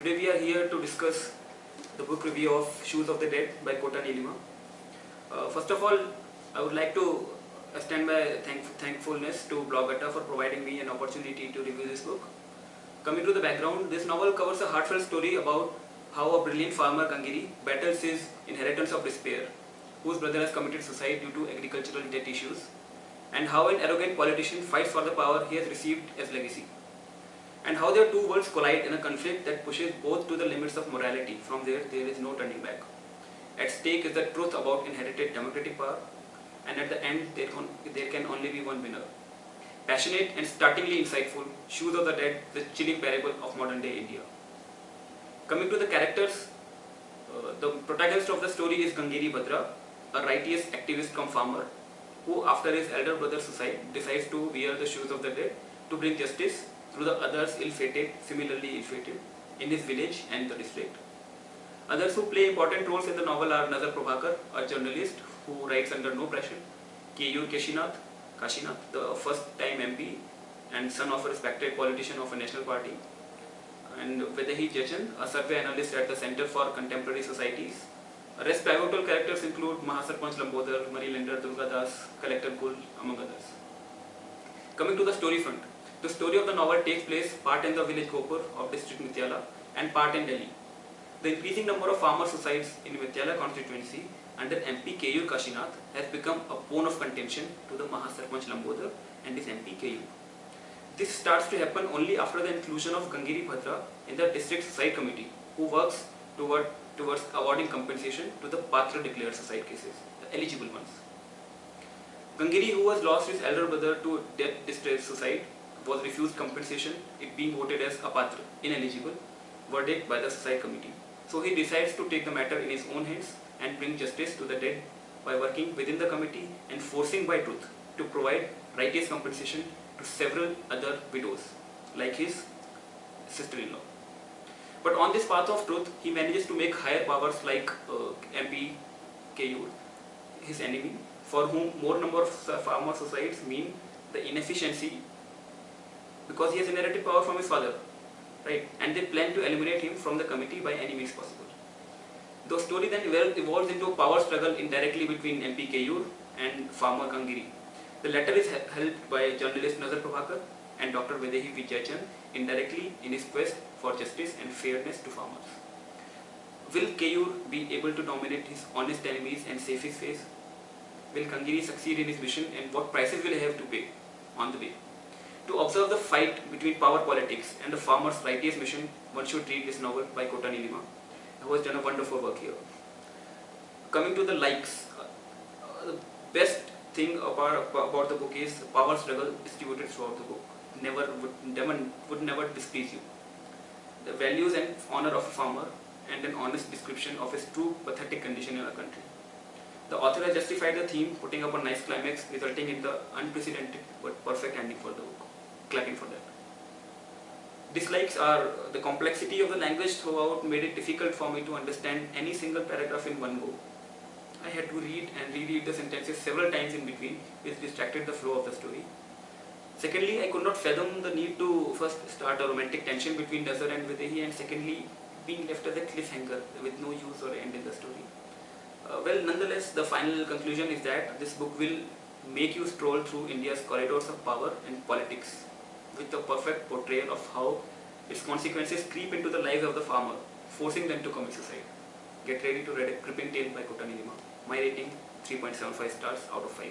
Today we are here to discuss the book review of Shoes of the Dead by Kota Nilima. First of all, I would like to extend my thankfulness to Bloggata for providing me an opportunity to review this book. Coming to the background, this novel covers a heartfelt story about how a brilliant farmer, Gangiri, battles his inheritance of despair, whose brother has committed suicide due to agricultural debt issues, and how an arrogant politician fights for the power he has received as legacy, and how their two worlds collide in a conflict that pushes both to the limits of morality. From there is no turning back. At stake is the truth about inherited democratic power, and at the end there can only be one winner. Passionate and startlingly insightful, Shoes of the Dead is a chilling parable of modern day India. Coming to the characters, the protagonist of the story is Gangiri Bhadra, a righteous activist cum farmer, who after his elder brother's suicide decides to wear the shoes of the dead to bring justice through the others similarly ill-fated, in his village and the district. Others who play important roles in the novel are Nazar Prabhakar, a journalist who writes under no pressure, Keyur Kashinath, the first-time MP and son of a respected politician of a national party, and Vedahi Jachan, a survey analyst at the Center for Contemporary Societies. Rest pivotal characters include Mahasarpanch Lambodar, Moneylender Durga Das, Collector Gul, among others. Coming to the story front, the story of the novel takes place part in the village Gopur of district Mityala and part in Delhi. The increasing number of farmer suicides in Mityala constituency under MP Keyur Kashinath has become a bone of contention to the Mahasarpanch Lambodar and his MP Keyur. This starts to happen only after the inclusion of Gangiri Bhadra in the district suicide committee, who works towards awarding compensation to the Patra declared suicide cases, the eligible ones. Gangiri, who has lost his elder brother to death distress suicide, was refused compensation, it being voted as apatra, ineligible, verdict by the suicide committee. So he decides to take the matter in his own hands and bring justice to the dead by working within the committee and forcing by truth to provide righteous compensation to several other widows, like his sister-in-law. But on this path of truth, he manages to make higher powers like MP Keyur his enemy, for whom more number of farmer suicides mean the inefficiency, because he has inherited power from his father, right? And they plan to eliminate him from the committee by any means possible. The story then evolves into a power struggle indirectly between MP Keyur and farmer Gangiri. The latter is helped by journalist Nazar Prabhakar and Dr. Vedahi Vijayachan indirectly in his quest for justice and fairness to farmers. Will Keyur be able to dominate his honest enemies and save his face? Will Gangiri succeed in his mission, and what prices will he have to pay on the way? To observe the fight between power politics and the farmer's righteous mission, one should read this novel by Kota Nilima, who has done a wonderful work here. Coming to the likes, the best thing about the book is power struggle distributed throughout the book. Would never displease you. The values and honor of a farmer and an honest description of his true pathetic condition in our country. The author has justified the theme, putting up a nice climax, resulting in the unprecedented but perfect ending for the book. Clapping for that. Dislikes are the complexity of the language throughout made it difficult for me to understand any single paragraph in one go. I had to read and reread the sentences several times in between, which distracted the flow of the story. Secondly, I could not fathom the need to first start a romantic tension between Nazar and Vedahi, and secondly, being left as a cliffhanger with no use or end in the story. Well, nonetheless, the final conclusion is that this book will make you stroll through India's corridors of power and politics, with a perfect portrayal of how its consequences creep into the lives of the farmer, forcing them to commit suicide. Get ready to read a gripping tale by Kota Nilima. My rating, 3.75 stars out of 5.